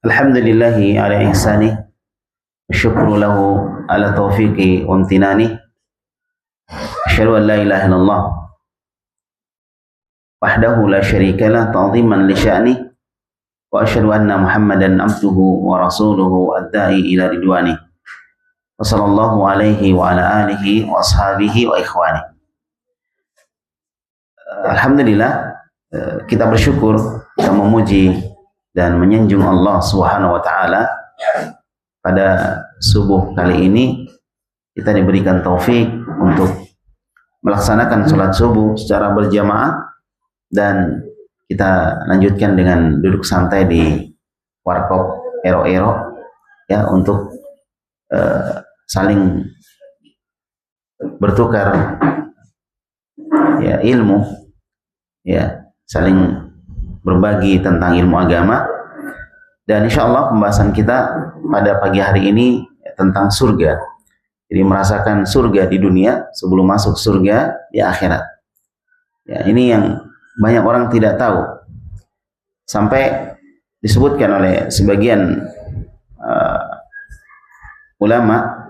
Alhamdulillahi ala ihsani, syukru lahu ala taufiqi wa amtinani, asyhadu an la ilaha illallah wahdahu la syarikalah ta'ziman li sya'ni, wa asyhadu anna Muhammadan abduhu wa rasuluhu ad-da'i ila ridwani, wa sallallahu alaihi wa ala alihi wa ashabihi wa ikhwani. Alhamdulillah, kita bersyukur, kita memuji dan menyanjung Allah Subhanahu wa taala. Pada subuh kali ini kita diberikan taufik untuk melaksanakan sholat subuh secara berjamaah, dan kita lanjutkan dengan duduk santai di warkop Ero-Ero ya, untuk saling bertukar ya ilmu, ya, saling berbagi tentang ilmu agama. Dan insya Allah pembahasan kita pada pagi hari ini tentang surga. Jadi merasakan surga di dunia sebelum masuk surga di akhirat. Ya, ini yang banyak orang tidak tahu. Sampai disebutkan oleh sebagian ulama,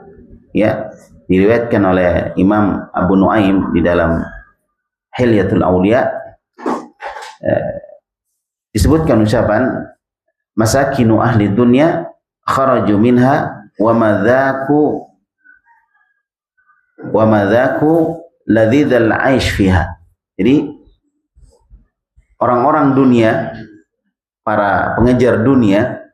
ya, diriwayatkan oleh Imam Abu Nuaim di dalam Hilyatul Aulia, disebutkan ucapan masakinu ahli dunya kharaju minha wa madzaku ladzidal aish fiha. Jadi orang-orang dunia, para pengejar dunia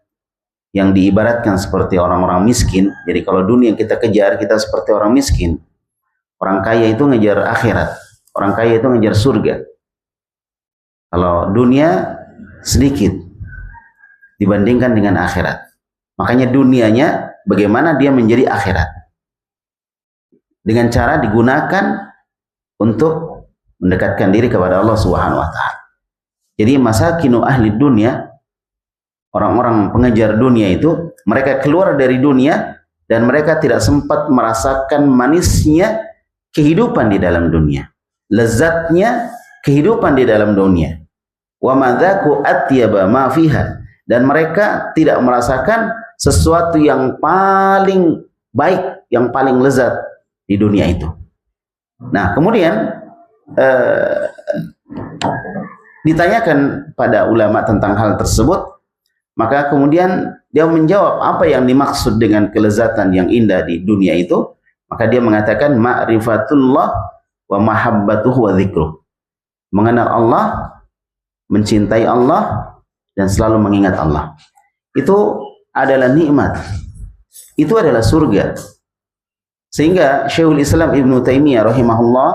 yang diibaratkan seperti orang-orang miskin. Jadi kalau dunia kita kejar, kita seperti orang miskin. Orang kaya itu ngejar akhirat, orang kaya itu ngejar surga. Kalau dunia sedikit dibandingkan dengan akhirat. Makanya dunianya bagaimana dia menjadi akhirat, dengan cara digunakan untuk mendekatkan diri kepada Allah Subhanahu wa taala. Jadi masakinu ahli dunia, orang-orang pengejar dunia itu, mereka keluar dari dunia dan mereka tidak sempat merasakan manisnya kehidupan di dalam dunia, lezatnya kehidupan di dalam dunia. Wa madzaku atyaba ma fiha, dan mereka tidak merasakan sesuatu yang paling baik, yang paling lezat di dunia itu. Nah, kemudian ditanyakan pada ulama tentang hal tersebut, maka kemudian dia menjawab apa yang dimaksud dengan kelezatan yang indah di dunia itu. Maka dia mengatakan ma'rifatullah wa mahabbatuhu wa dzikruh. Mengenal Allah, mencintai Allah, dan selalu mengingat Allah. Itu adalah nikmat. Itu adalah surga. Sehingga Syekhul Islam Ibnu Taimiyah rahimahullah,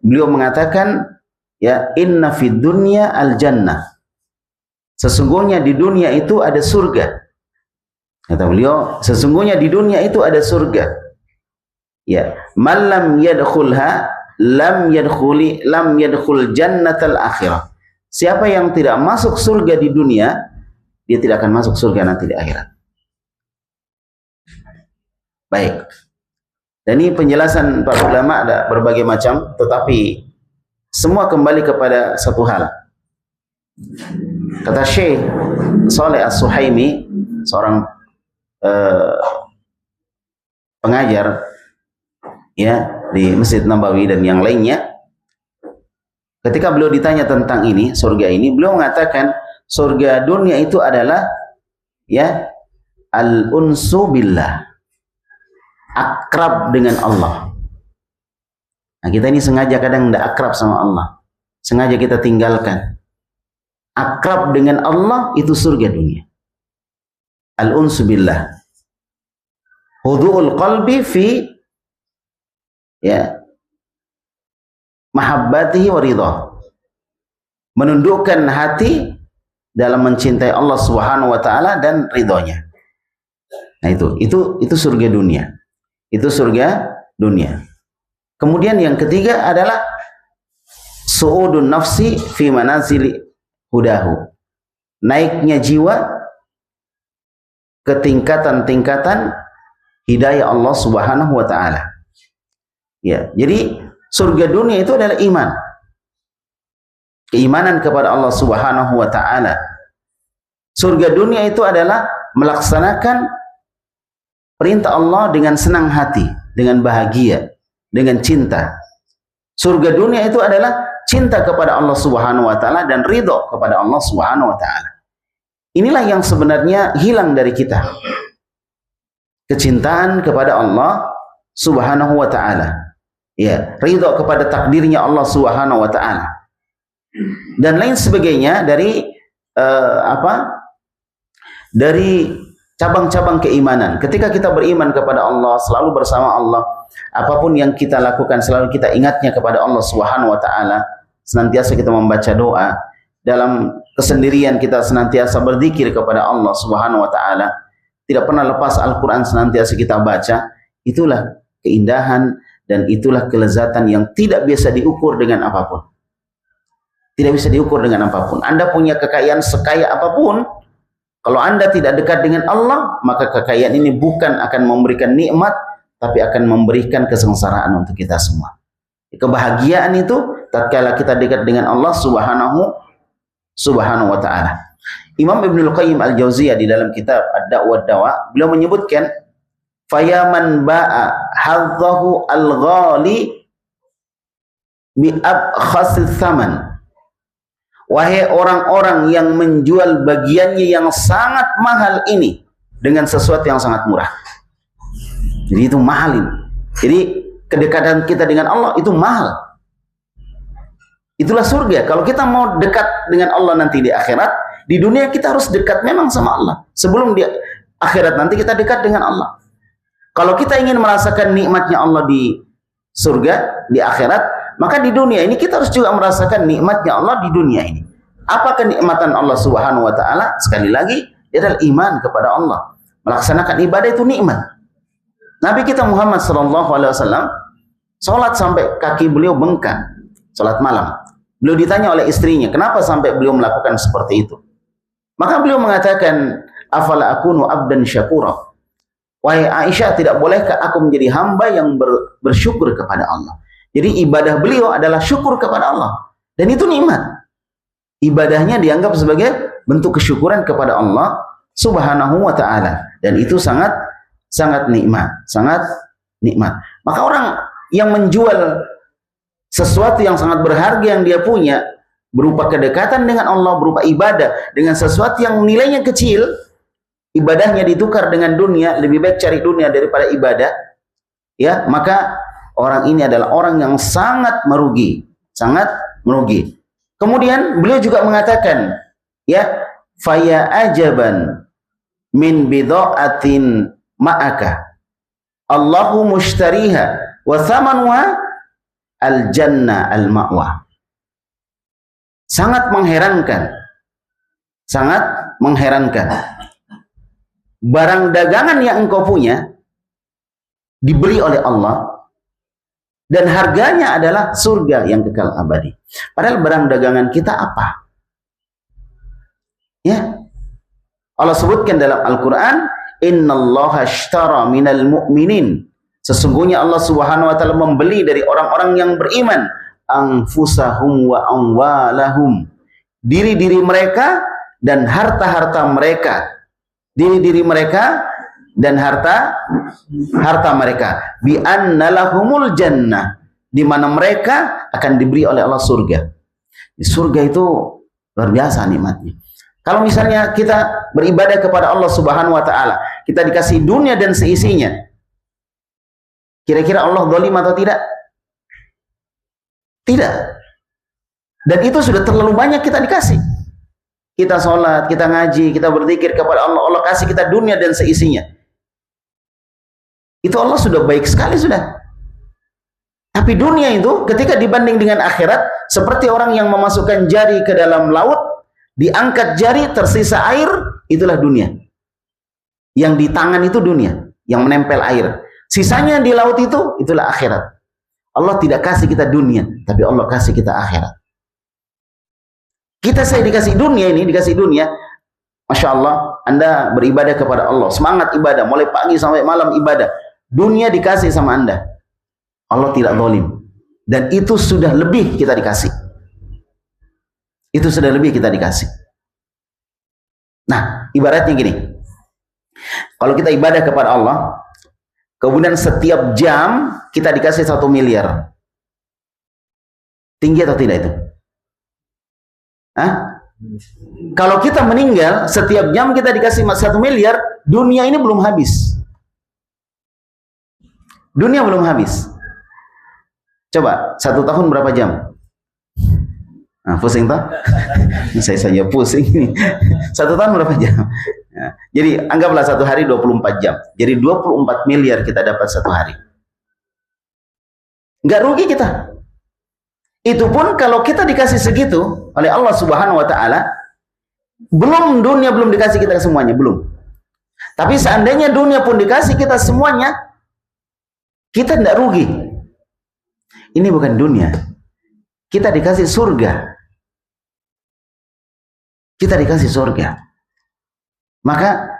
beliau mengatakan, ya, inna fid dunya al jannah. Sesungguhnya di dunia itu ada surga. Kata beliau, sesungguhnya di dunia itu ada surga. Ya, man lam yadkhulha lam yadkhul jannatal akhirah. Siapa yang tidak masuk surga di dunia, dia tidak akan masuk surga nanti di akhirat. Baik. Dan ini penjelasan para ulama ada berbagai macam, tetapi semua kembali kepada satu hal. Kata Syekh Saleh As-Suhaimi, seorang pengajar ya di Masjid Nabawi dan yang lainnya, ketika beliau ditanya tentang ini, surga ini, beliau mengatakan surga dunia itu adalah ya al-unsu billah, akrab dengan Allah. Nah, kita ini sengaja kadang tidak akrab sama Allah, sengaja kita tinggalkan. Akrab dengan Allah itu surga dunia. Al-unsu billah, hudu'ul qalbi fi ya mahabbatihi wa ridha, menundukkan hati dalam mencintai Allah Subhanahu wa taala dan ridhonya. Nah, itu surga dunia. Itu surga dunia. Kemudian yang ketiga adalah su'udun nafsi fi manazili hudahu. Naiknya jiwa ke tingkatan-tingkatan hidayah Allah Subhanahu wa taala. Ya, jadi surga dunia itu adalah iman. keimanan kepada Allah Subhanahu wa taala. Surga dunia itu adalah melaksanakan perintah Allah dengan senang hati, dengan bahagia, dengan cinta. Surga dunia itu adalah cinta kepada Allah Subhanahu wa taala dan ridho kepada Allah Subhanahu wa taala. Inilah yang sebenarnya hilang dari kita. Kecintaan kepada Allah Subhanahu wa taala. Ya, ridho kepada takdirnya Allah Subhanahu wa taala. Dan lain sebagainya dari dari cabang-cabang keimanan. Ketika kita beriman kepada Allah, selalu bersama Allah, apapun yang kita lakukan selalu kita ingatnya kepada Allah Subhanahu wa taala. Senantiasa kita membaca doa, dalam kesendirian kita senantiasa berzikir kepada Allah Subhanahu wa taala. Tidak pernah lepas Al-Qur'an, senantiasa kita baca. Itulah keindahan dan itulah kelezatan yang tidak bisa diukur dengan apapun. Tidak bisa diukur dengan apapun. Anda punya kekayaan sekaya apapun, kalau Anda tidak dekat dengan Allah, maka kekayaan ini bukan akan memberikan nikmat, tapi akan memberikan kesengsaraan untuk kita semua. Kebahagiaan itu tatkala kita dekat dengan Allah Subhanahu wa taala. Imam Ibnul Qayyim Al-Jauziyah di dalam kitab Ad-Da' wa Dawa, beliau menyebutkan, "Fayaman ba'a hadzahu al-ghali bi abkhasis tsaman." Wahai orang-orang yang menjual bagiannya yang sangat mahal ini dengan sesuatu yang sangat murah. Jadi itu mahal ini. Jadi kedekatan kita dengan Allah itu mahal. Itulah surga. Kalau kita mau dekat dengan Allah nanti di akhirat, di dunia kita harus dekat memang sama Allah. Sebelum di akhirat nanti kita dekat dengan Allah. Kalau kita ingin merasakan nikmatnya Allah di surga, di akhirat, maka di dunia ini kita harus juga merasakan nikmatnya Allah di dunia ini. Apa kenikmatan Allah Subhanahu wa taala? Sekali lagi, dia adalah iman kepada Allah. Melaksanakan ibadah itu nikmat. Nabi kita Muhammad sallallahu alaihi wasallam salat sampai kaki beliau bengkak, salat malam. Beliau ditanya oleh istrinya, kenapa sampai beliau melakukan seperti itu? Maka beliau mengatakan, afala akunu abdan syakura. Wahai Aisyah, tidak bolehkah aku menjadi hamba yang bersyukur kepada Allah? Jadi ibadah beliau adalah syukur kepada Allah. Dan itu nikmat. Ibadahnya dianggap sebagai bentuk kesyukuran kepada Allah Subhanahu wa ta'ala. Dan itu sangat nikmat. Sangat nikmat. Maka orang yang menjual sesuatu yang sangat berharga yang dia punya, berupa kedekatan dengan Allah, berupa ibadah, dengan sesuatu yang nilainya kecil, ibadahnya ditukar dengan dunia, lebih baik cari dunia daripada ibadah, ya, maka orang ini adalah orang yang sangat merugi, sangat merugi. Kemudian beliau juga mengatakan, ya, faya ajaban min bidha'atin ma'aka Allahu mushtariha wa thamanuha al-jannah al-ma'wa. Sangat mengherankan, sangat mengherankan. Barang dagangan yang engkau punya dibeli oleh Allah dan harganya adalah surga yang kekal abadi. Padahal barang dagangan kita apa? Ya, Allah sebutkan dalam Al-Quran, innallaha ashtara minal mu'minin. Sesungguhnya Allah Subhanahu wa taala membeli dari orang-orang yang beriman anfusahum wa amwalahum, diri-diri mereka dan harta-harta mereka. Diri-diri mereka dan harta mereka. Bi annalahumul jannah, di mana mereka akan diberi oleh Allah surga. Di surga itu luar biasa nikmatnya. Kalau misalnya kita beribadah kepada Allah Subhanahu wa taala, kita dikasih dunia dan seisinya, kira-kira Allah zalim atau tidak? Tidak. Dan itu sudah terlalu banyak kita dikasih. Kita sholat, kita ngaji, kita berzikir kepada Allah, Allah kasih kita dunia dan seisinya. Itu Allah sudah baik sekali sudah. Tapi dunia itu ketika dibanding dengan akhirat, seperti orang yang memasukkan jari ke dalam laut, diangkat jari, tersisa air, itulah dunia. Yang di tangan itu dunia, yang menempel air. Sisanya di laut itu, itulah akhirat. Allah tidak kasih kita dunia, tapi Allah kasih kita akhirat. Kita saya dikasih dunia ini, dikasih dunia. Masya Allah, Anda beribadah kepada Allah. Semangat ibadah, mulai pagi sampai malam ibadah. Dunia dikasih sama Anda. Allah tidak zalim. Dan itu sudah lebih kita dikasih. Itu sudah lebih kita dikasih. Nah, ibaratnya gini. Kalau kita ibadah kepada Allah, kemudian setiap jam kita dikasih 1 miliar. Tinggi atau tidak itu? Hah? Kalau kita meninggal, setiap jam kita dikasih 1 miliar, dunia ini belum habis. Dunia belum habis. Coba, 1 tahun berapa jam? Nah, pusing toh? Saya saja pusing. 1 tahun berapa jam? Nah, jadi anggaplah 1 hari 24 jam. Jadi 24 miliar kita dapat 1 hari. Nggak rugi kita. Itu pun kalau kita dikasih segitu oleh Allah Subhanahu wa taala, dunia belum dikasih kita semuanya, belum. Tapi seandainya dunia pun dikasih kita semuanya, kita tidak rugi. Ini bukan dunia. Kita dikasih surga. Kita dikasih surga. Maka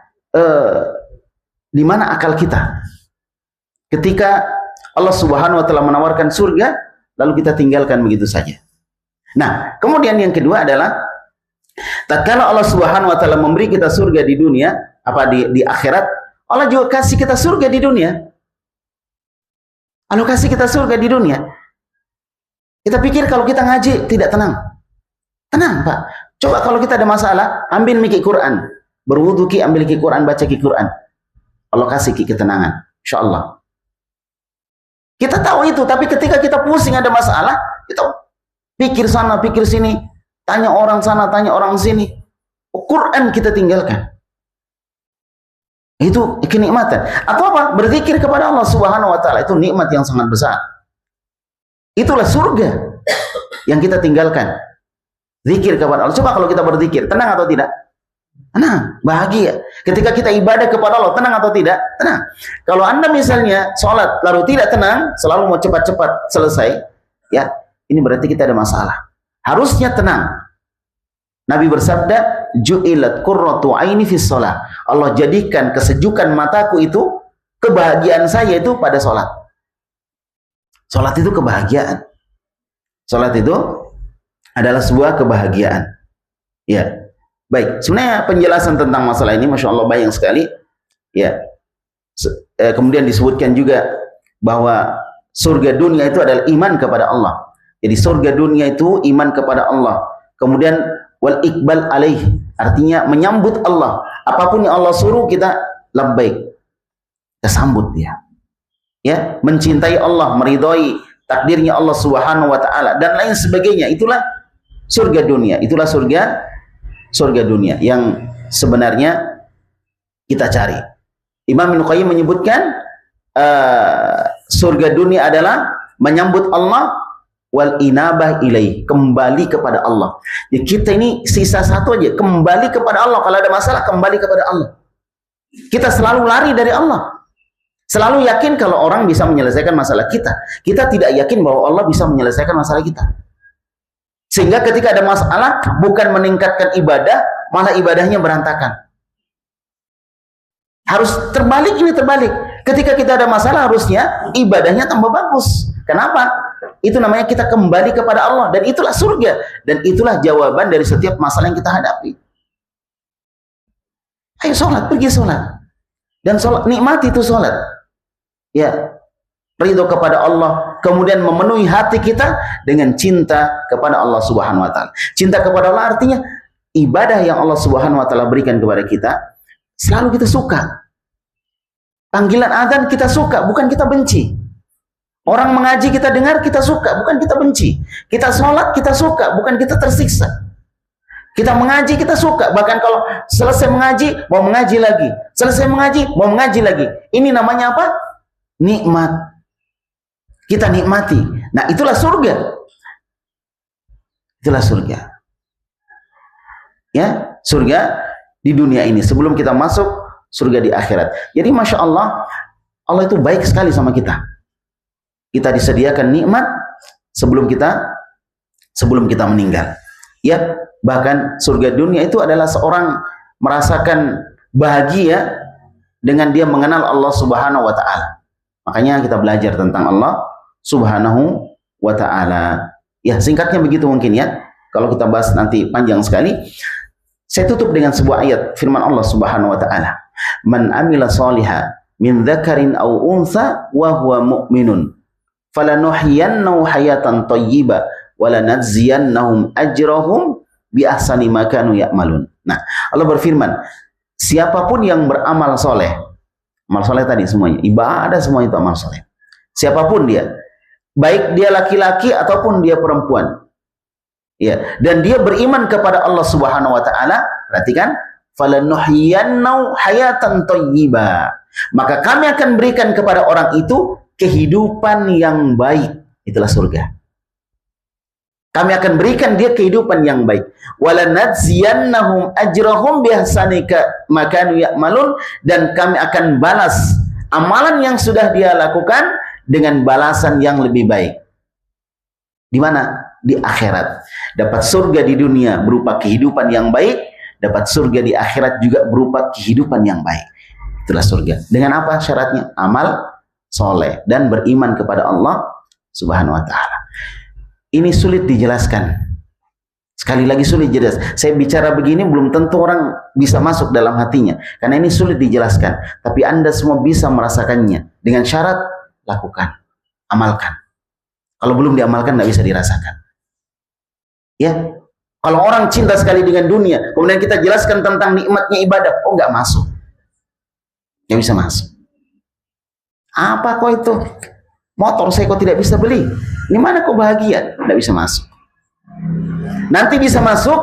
di mana akal kita? Ketika Allah Subhanahu wa taala menawarkan surga, lalu kita tinggalkan begitu saja. Nah, kemudian yang kedua adalah tatkala Allah Subhanahu wa taala memberi kita surga di dunia, di akhirat, Allah juga kasih kita surga di dunia. Allah kasih kita surga di dunia. Kita pikir kalau kita ngaji tidak tenang. Tenang, Pak. Coba kalau kita ada masalah, ambil miki Quran. Berwudu ki, ambil ki Quran, baca ki Quran. Allah kasih ki ketenangan. Insyaallah. Kita tahu itu, tapi ketika kita pusing ada masalah, kita pikir sana, pikir sini, tanya orang sana, tanya orang sini. Quran kita tinggalkan. Itu kenikmatan. Atau apa? Berzikir kepada Allah Subhanahu wa taala, itu nikmat yang sangat besar. Itulah surga yang kita tinggalkan. Zikir kepada Allah. Coba kalau kita berzikir, tenang atau tidak? Tenang, bahagia. Ketika kita ibadah kepada Allah, tenang atau tidak? Tenang. Kalau Anda misalnya sholat lalu tidak tenang, selalu mau cepat-cepat selesai, ya, ini berarti kita ada masalah. Harusnya tenang. Nabi bersabda, "Ju'ilat qurratu aini fis shalah." Allah jadikan kesejukan mataku itu, kebahagiaan saya itu pada sholat. Sholat itu kebahagiaan. Sholat itu adalah sebuah kebahagiaan. Ya. Baik, sebenarnya penjelasan tentang masalah ini Masya Allah banyak sekali. Ya. Kemudian disebutkan juga bahwa surga dunia itu adalah iman kepada Allah. Jadi surga dunia itu iman kepada Allah. Kemudian wal iqbal alaih, artinya menyambut Allah. Apapun yang Allah suruh kita labbaik. Kita sambut dia. Ya, mencintai Allah, meridhai takdirnya Allah Subhanahu wa taala dan lain sebagainya. Itulah surga dunia. Itulah surga dunia yang sebenarnya kita cari. Imam Ibnu Qayyim menyebutkan surga dunia adalah menyambut Allah wal inabah ilaih, kembali kepada Allah. Ya, kita ini sisa satu aja, kembali kepada Allah. Kalau ada masalah, kembali kepada Allah. Kita selalu lari dari Allah. Selalu yakin kalau orang bisa menyelesaikan masalah kita. Kita tidak yakin bahwa Allah bisa menyelesaikan masalah kita. Sehingga ketika ada masalah, bukan meningkatkan ibadah, malah ibadahnya berantakan. Harus terbalik, ini terbalik. Ketika kita ada masalah, harusnya ibadahnya tambah bagus. Kenapa? Itu namanya kita kembali kepada Allah. Dan itulah surga. Dan itulah jawaban dari setiap masalah yang kita hadapi. Ayo sholat, pergi sholat. Dan sholat, nikmati itu sholat. Ya, ridho kepada Allah, kemudian memenuhi hati kita dengan cinta kepada Allah Subhanahu wa taala. Cinta kepada Allah artinya ibadah yang Allah Subhanahu wa taala berikan kepada kita selalu kita suka. Panggilan azan kita suka, bukan kita benci. Orang mengaji kita dengar, kita suka, bukan kita benci. Kita sholat kita suka, bukan kita tersiksa. Kita mengaji kita suka, bahkan kalau selesai mengaji mau mengaji lagi, selesai mengaji mau mengaji lagi. Ini namanya apa? Nikmat. Kita nikmati. Nah, itulah surga. Itulah surga. Ya, surga di dunia ini sebelum kita masuk surga di akhirat. Jadi Masya Allah, Allah itu baik sekali sama kita. Kita disediakan nikmat sebelum kita meninggal. Ya, bahkan surga dunia itu adalah seorang merasakan bahagia dengan dia mengenal Allah Subhanahu wa taala. Makanya kita belajar tentang Allah Subhanahu wa taala. Ya, singkatnya begitu mungkin ya. Kalau kita bahas nanti panjang sekali. Saya tutup dengan sebuah ayat firman Allah Subhanahu wa taala. Man amila shalihan min dzakarin aw untha wa huwa mu'minun falanuhyiyannahu hayatan thayyibah wa lanajziyannahum ajrahum bi ahsani ma kanu ya'malun. Nah, Allah berfirman, siapapun yang beramal soleh, amal soleh tadi semuanya, ibadah semua itu amal soleh. Siapapun dia, baik dia laki-laki ataupun dia perempuan, ya, dan dia beriman kepada Allah Subhanahu wa taala, perhatikan, falanuhyiyannahu hayatan thayyibah. Maka kami akan berikan kepada orang itu kehidupan yang baik, itulah surga. Kami akan berikan dia kehidupan yang baik. Walanadziyannahum ajrahum biahsani ma kanu ya'malun, dan kami akan balas amalan yang sudah dia lakukan dengan balasan yang lebih baik. Di mana? Di akhirat. Dapat surga di dunia berupa kehidupan yang baik, dapat surga di akhirat juga berupa kehidupan yang baik. Itulah surga. Dengan apa syaratnya? Amal soleh dan beriman kepada Allah Subhanahu wa taala. Ini sulit dijelaskan. Sekali lagi sulit dijelaskan. Saya bicara begini belum tentu orang bisa masuk dalam hatinya. Karena ini sulit dijelaskan. Tapi Anda semua bisa merasakannya. Dengan syarat, lakukan. Amalkan. Kalau belum diamalkan, nggak bisa dirasakan. Ya. Kalau orang cinta sekali dengan dunia, kemudian kita jelaskan tentang nikmatnya ibadah, oh nggak masuk. Nggak bisa masuk. Apa kok itu? Motor saya kok tidak bisa beli? Ini mana kok bahagia? Tidak bisa masuk. Nanti bisa masuk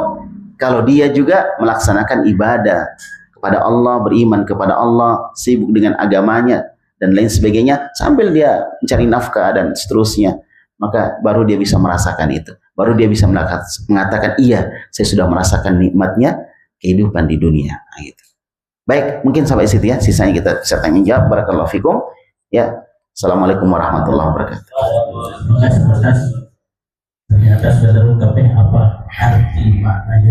kalau dia juga melaksanakan ibadah kepada Allah, beriman kepada Allah, sibuk dengan agamanya dan lain sebagainya, sambil dia mencari nafkah dan seterusnya. Maka baru dia bisa merasakan itu. Baru dia bisa mengatakan, iya, saya sudah merasakan nikmatnya kehidupan di dunia. Nah, gitu. Baik, mungkin sampai situ ya. Sisanya kita bisa tanya jawab. Barakallahu fikum. Ya. Assalamualaikum warahmatullahi wabarakatuh. Ternyata sudah terungkap apa arti maknanya.